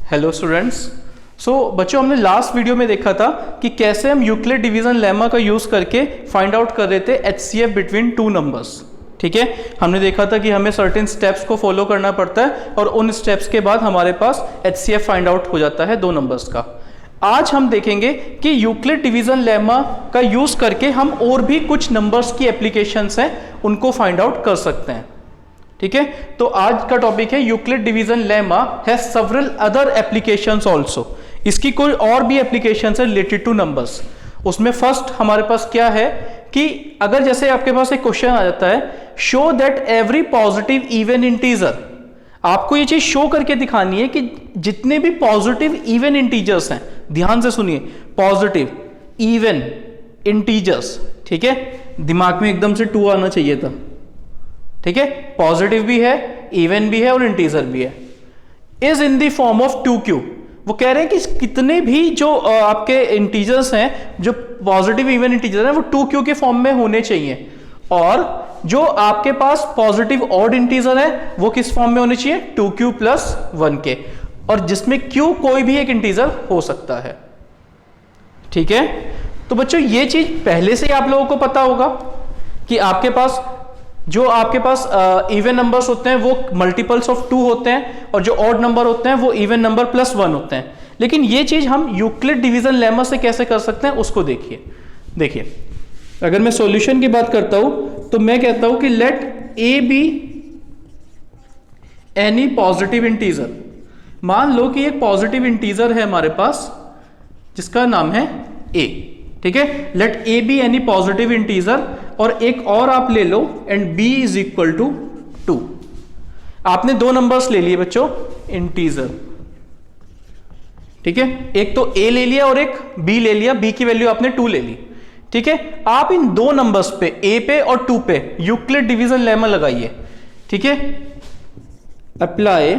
Hello students. बच्चों, हमने last video में देखा था कि कैसे हम यूक्लिड डिवीजन लेमा का यूज करके फाइंड आउट कर रहे थे एचसीएफ बिटवीन टू नंबर्स। ठीक है, हमने देखा था कि हमें सर्टेन स्टेप्स को फॉलो करना पड़ता है और उन स्टेप्स के बाद हमारे पास एचसीएफ फाइंड आउट हो जाता है दो नंबर्स का। आज हम देखेंगे कि यूक्लिड डिवीजन लेमा का यूज करके हम और भी कुछ नंबर्स की एप्लीकेशंस हैं उनको फाइंड आउट कर सकते हैं। ठीक है, तो आज का टॉपिक है Euclid division lemma has several other applications also. इसकी कोई और भी एप्लीकेशंस है रिलेटेड टू नंबर्स। उसमें फर्स्ट हमारे पास क्या है कि अगर जैसे आपके पास एक क्वेश्चन आ जाता है, show that every positive even integer, आपको ये चीज शो करके दिखानी है कि जितने भी पॉजिटिव इवन इंटीजर्स हैं, ध्यान से सुनिए, पॉजिटिव इवन इंटीजर्स, ठीक है, दिमाग में एकदम से 2 आना चाहिए था। ठीक है, पॉजिटिव भी है, इवन भी है और इंटीजर भी है, is in the form of 2q। वो कह रहे हैं कि कितने भी जो आपके इंटीजर्स हैं, जो पॉजिटिव इवन इंटीजर हैं, वो 2q के फॉर्म में होने चाहिए, और जो आपके पास पॉजिटिव ऑड इंटीजर है वो किस फॉर्म में होने चाहिए, 2q + 1 के, और जिसमें q कोई भी एक इंटीजर हो सकता है। ठीक है, तो बच्चों ये चीज पहले से ही आप लोगों को पता होगा कि आपके पास इवन नंबर्स होते हैं वो मल्टीपल्स ऑफ 2 होते हैं, और जो ऑड नंबर होते हैं वो इवन नंबर + 1 होते हैं। लेकिन ये चीज हम यूक्लिड डिवीजन लेमा से कैसे कर सकते हैं उसको देखिए। अगर मैं सॉल्यूशन की बात करता हूं तो मैं कहता हूं कि let A be any positive integer. मान लो कि एक पॉजिटिव इंटीजर है हमारे पास जिसका नाम है ए। ठीक है, let A be any positive integer, और एक और आप ले लो and b is equal to 2। आपने 2 नंबर्स ले लिए बच्चों इंटीजर। ठीक है, एक तो a ले लिया और एक b ले लिया, b की वैल्यू आपने 2 ले ली। ठीक है, आप इन 2 नंबर्स पे a पे और 2 पे यूक्लिड डिवीजन लेमा लगाइए। ठीक है, अप्लाई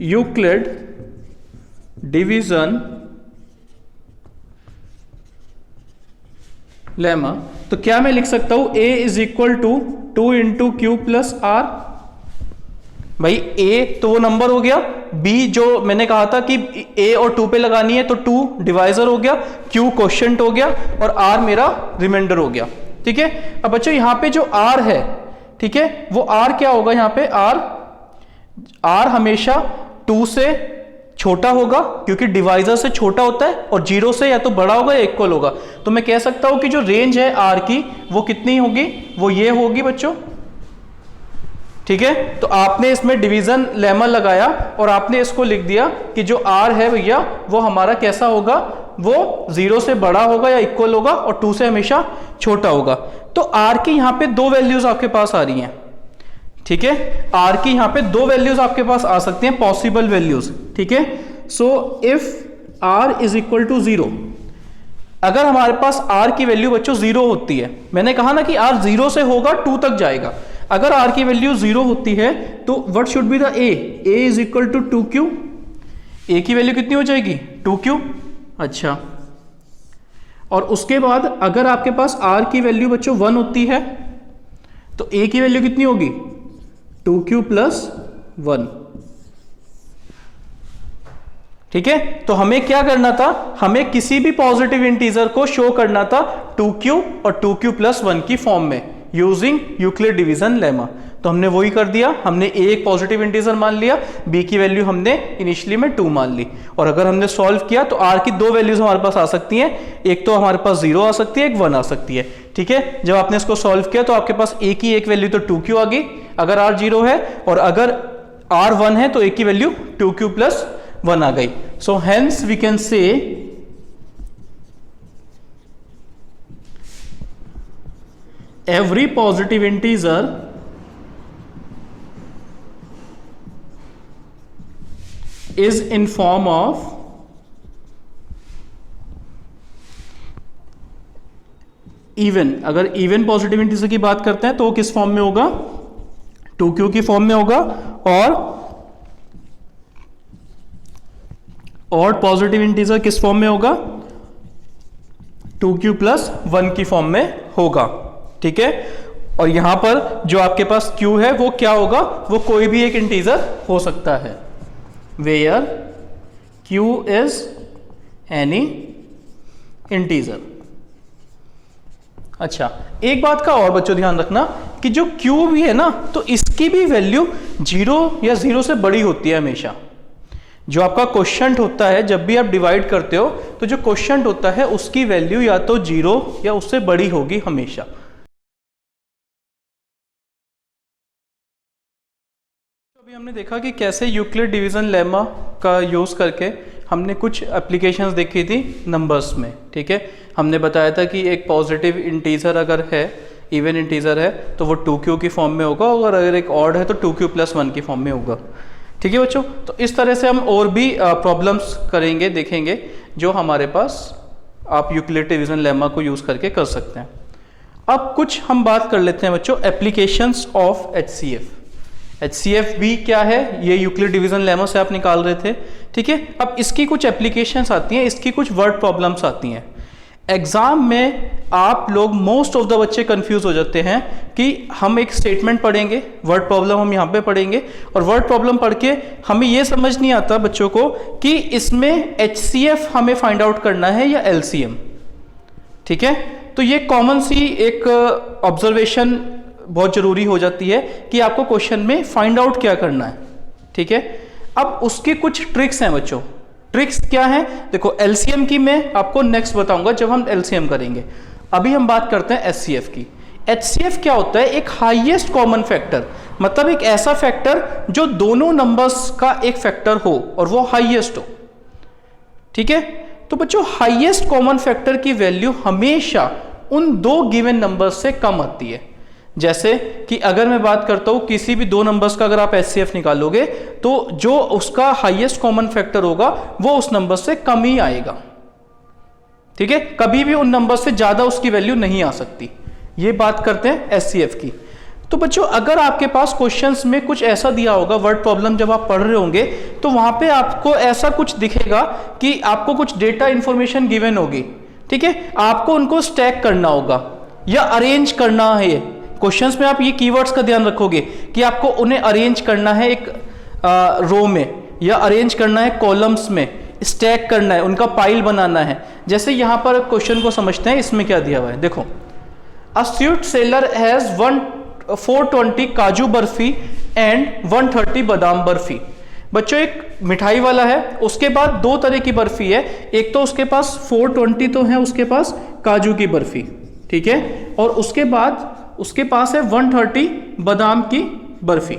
यूक्लिड डिवीजन लेमा। तो क्या मैं लिख सकता हूं, a is equal to 2 × q + r। भाई a तो वो नंबर हो गया, b जो मैंने कहा था कि a और 2 पे लगानी है तो 2 डिवाइजर हो गया, q क्वोशिएंट हो गया, और r मेरा रिमाइंडर हो गया। ठीक है, अब बच्चों यहां पे जो r है, ठीक है, वो r क्या होगा, यहां पे r हमेशा 2 से छोटा होगा क्योंकि डिवाइजर से छोटा होता है, और 0 से या तो बड़ा होगा या इक्वल होगा। तो मैं कह सकता हूं कि जो रेंज है r की वो कितनी होगी, वो ये होगी बच्चों। ठीक है, तो आपने इसमें डिवीजन लेमा लगाया और आपने इसको लिख दिया कि जो r है भैया वो हमारा कैसा होगा, वो 0 से बड़ा होगा या इक्वल होगा और 2 से हमेशा छोटा होगा। तो r की यहां पे 2 वैल्यूज आपके पास आ रही हैं। ठीक है, r की यहां पे 2 वैल्यूज आपके पास आ सकती हैं, पॉसिबल वैल्यूज। ठीक है, so if r is equal to 0, अगर हमारे पास r की वैल्यू बच्चों 0 होती है, मैंने कहा ना कि r 0 से होगा 2 तक जाएगा, अगर r की वैल्यू 0 होती है तो what should be the a is equal to 2q। a की वैल्यू कितनी हो जाएगी, 2q। अच्छा, और उसके बाद अगर आपके पास r की वैल्यू बच्चों 1 होती है तो a की वैल्यू कितनी होगी, 2q + 1। ठीक है, तो हमें क्या करना था, हमें किसी भी पॉजिटिव इंटीजर को शो करना था 2q और 2q + 1 की फॉर्म में यूजिंग यूक्लिड डिवीजन लेमा। तो हमने वही कर दिया, हमने a एक पॉजिटिव इंटीजर मान लिया, b की वैल्यू हमने इनिशियली में 2 मान ली, और अगर हमने सॉल्व किया तो r की 2 वैल्यूज हमारे पास आ सकती हैं, एक तो हमारे पास 0 आ सकती है, एक 1 आ सकती है। ठीक है, जब आपने इसको सॉल्व किया तो आपके पास a की एक वैल्यू तो 2q आ गई अगर r 0 है, और अगर r 1 है तो a की वैल्यू 2q + 1 आ गई। So hence we can say every positive integer is in form of even। अगर इवन पॉजिटिव इंटीजर की बात करते हैं तो वो किस फॉर्म में होगा, 2q की फॉर्म में होगा, और ऑड पॉजिटिव इंटीजर किस फॉर्म में होगा, 2q + 1 की फॉर्म में होगा। ठीक है, और यहां पर जो आपके पास q है वो क्या होगा, वो कोई भी एक इंटीजर हो सकता है। Where q is any integer. अच्छा, एक बात का और बच्चों ध्यान रखना कि जो q भी है ना, तो इसकी भी वैल्यू 0 या 0 से बड़ी होती है हमेशा। जो आपका क्वोशंट होता है, जब भी आप डिवाइड करते हो तो जो क्वोशंट होता है उसकी वैल्यू या तो 0 या उससे बड़ी होगी हमेशा। अभी हमने देखा कि कैसे यूक्लिड डिवीजन लेमा का यूज करके हमने कुछ एप्लीकेशंस देखी थी नंबर्स में। ठीक है, हमने बताया था कि एक पॉजिटिव इंटीजर अगर है, इवन इंटीजर है, तो वो 2q की फॉर्म में होगा, और अगर एक ऑड है तो 2q + 1 की फॉर्म में होगा। ठीक है बच्चों, तो इस तरह से हम और भी प्रॉब्लम्स करेंगे, देखेंगे, जो हमारे पास आप यूक्लिड डिवीजन लेमा को यूज करके कर सकते हैं। अब कुछ हम बात कर लेते हैं बच्चों एप्लीकेशंस ऑफ HCF। HCF भी क्या है, ये यूक्लिड डिवीजन लेमा से आप निकाल रहे थे। ठीक है, अब इसकी कुछ एप्लीकेशंस आती हैं, इसकी कुछ वर्ड प्रॉब्लम्स आती हैं। एग्जाम में आप लोग मोस्ट ऑफ द बच्चे कंफ्यूज हो जाते हैं कि हम एक स्टेटमेंट पढ़ेंगे, वर्ड प्रॉब्लम हम यहाँ पे पढ़ेंगे, और वर्ड प्रॉब्लम पढ़ के हमें ये समझ नहीं आता बच्चों को कि इसमें HCF हमें फाइंड आउट करना है या LCM। ठीक है, तो ये कॉमन सी एक ऑब्जर्वेशन बहुत जरूरी हो जाती है कि आपको क्वेश्चन में फाइंड आउट क्या करना है। ठीक है, अब उसकी कुछ ट्रिक्स हैं बच्चों। ट्रिक्स क्या है, देखो LCM की मैं आपको नेक्स्ट बताऊंगा जब हम LCM करेंगे। अभी हम बात करते हैं HCF की। HCF क्या होता है, एक हाईएस्ट कॉमन फैक्टर, मतलब एक ऐसा फैक्टर जो दोनों नंबर्स का एक फैक्टर हो और वो हाईएस्ट हो। ठीक है, तो बच्चों हाईएस्ट कॉमन फैक्टर की वैल्यू हमेशा उन दो गिवन नंबर्स से कम आती है। जैसे कि अगर मैं बात करता हूं किसी भी दो नंबर्स का, अगर आप HCF निकालोगे तो जो उसका हाईएस्ट कॉमन फैक्टर होगा वो उस नंबर से कम ही आएगा। ठीक है, कभी भी उन नंबर से ज्यादा उसकी वैल्यू नहीं आ सकती। ये बात करते हैं HCF की। तो बच्चों अगर आपके पास क्वेश्चंस में कुछ ऐसा दिया होगा, वर्ड प्रॉब्लम जब आप पढ़ रहे होंगे तो वहां पे आपको ऐसा कुछ दिखेगा कि आपको कुछ डेटा इंफॉर्मेशन गिवन होगी। ठीक है, आपको उनको स्टैक करना होगा या अरेंज करना है। क्वेश्चंस में आप ये कीवर्ड्स का ध्यान रखोगे कि आपको उन्हें अरेंज करना है एक रो में, या अरेंज करना है कॉलम्स में, स्टैक करना है, उनका पाइल बनाना है। जैसे यहां पर क्वेश्चन को समझते हैं, इसमें क्या दिया हुआ है, देखो, अ स्वीट सेलर हैज 420 काजू बर्फी एंड 130 बादाम बर्फी। बच्चों एक मिठाई वाला है, उसके बाद दो तरह की बर्फी है, एक तो उसके पास 420 तो है उसके पास काजू की बर्फी। ठीक है, और उसके बाद उसके पास है 130 बादाम की बर्फी।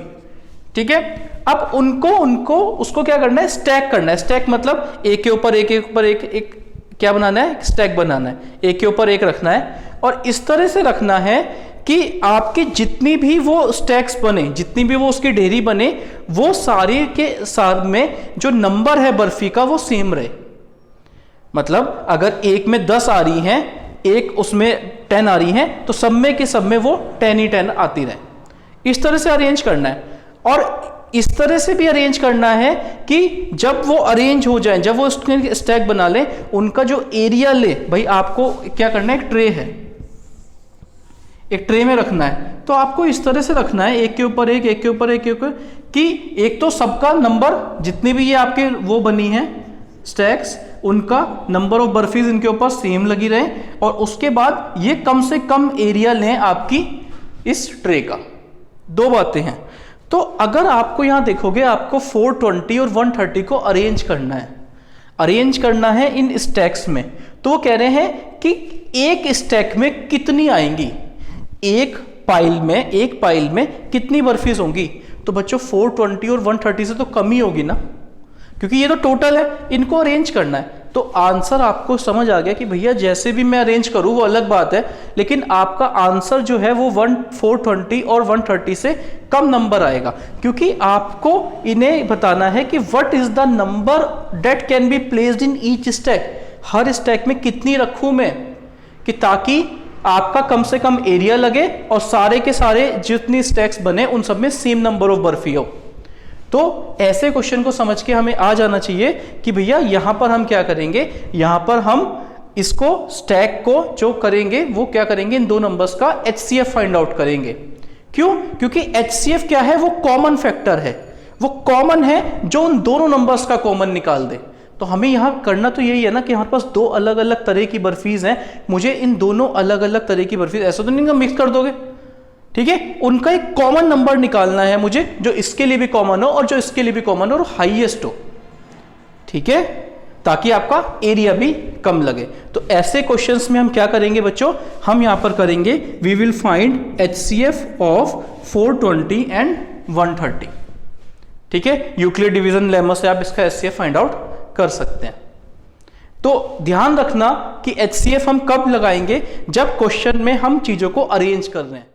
ठीक है, अब उनको उसको क्या करना है, स्टैक करना है। स्टैक मतलब एक के ऊपर एक, एक ऊपर एक क्या बनाना है, स्टैक बनाना है, एक के ऊपर एक रखना है। और इस तरह से रखना है कि आपकी जितनी भी वो स्टैक्स बने, जितनी भी वो उसकी ढेरी बने, वो सारे के साथ में जो नंबर है बर्फी का वो सेम रहे। मतलब अगर एक में 10 आ रही हैं, एक उसमें 10 आ रही हैं, तो सब में के सब में वो 10 ही 10 आती रहे। इस तरह से अरेंज करना है। और इस तरह से भी अरेंज करना है कि जब वो अरेंज हो जाए, जब वो स्टैक बना ले, उनका जो एरिया ले, भाई आपको क्या करना है, एक ट्रे है, एक ट्रे में रखना है, तो आपको इस तरह से रखना है, एक के ऊपर एक, एक के ऊपर एक, एक कि एक तो सबका नंबर, जितनी भी ये आपके वो बनी है स्टैक्स, उनका नंबर ऑफ बर्फीज इनके ऊपर सेम लगी रहे, और उसके बाद ये कम से कम एरिया लें आपकी इस ट्रे का। दो बातें हैं। तो अगर आपको यहां देखोगे, आपको 420 और 130 को अरेंज करना है, अरेंज करना है इन स्टैक्स में, तो वो कह रहे हैं कि एक स्टैक में कितनी आएंगी, एक पाइल में कितनी बर्फीज होंगी। तो बच्चों 420 और 130 से तो कम ही होगी ना, क्योंकि ये तो टोटल है, इनको अरेंज करना है। तो आंसर आपको समझ आ गया कि भैया जैसे भी मैं अरेंज करूं वो अलग बात है, लेकिन आपका आंसर जो है वो 420 और 130 से कम नंबर आएगा, क्योंकि आपको इन्हें बताना है कि what is the number that can be placed in each stack, her stack में कितनी रखूं मैं, कि ताकि आपका कम से कम एरिया लगे और सारे के सारे जितनी स्टैक्स बने उन सब में सेम नंबर ऑफ बर्फी हो। तो ऐसे क्वेश्चन को समझ के हमें आ जाना चाहिए कि भैया यहां पर हम क्या करेंगे, यहां पर हम इसको स्टैक को जो करेंगे वो क्या करेंगे, इन दो नंबर्स का HCF फाइंड आउट करेंगे। क्यों? क्योंकि HCF क्या है, वो कॉमन फैक्टर है, वो कॉमन है जो उन दोनों नंबर्स का कॉमन निकाल दे। तो हमें यहां करना तो यही है ना कि हमारे पास दो अलग अलग तरह की बर्फीज हैं, मुझे इन दोनों अलग अलग तरह की बर्फीज, ऐसा तो नहीं कि मिक्स कर दोगे, ठीक है, उनका एक कॉमन नंबर निकालना है मुझे जो इसके लिए भी कॉमन हो और जो इसके लिए भी कॉमन हो और हाईएस्ट हो, ठीक है, ताकि आपका एरिया भी कम लगे। तो ऐसे क्वेश्चंस में हम क्या करेंगे बच्चों, हम यहां पर करेंगे we will find HCF of 420 and 130, ठीक है। यूक्लिड डिवीजन लेमा से आप इसका HCF फाइंड आउट कर सकते हैं। तो ध्यान रखना कि HCF हम कब लगाएंगे, जब क्वेश्चन में हम चीजों को अरेंज कर रहे हैं।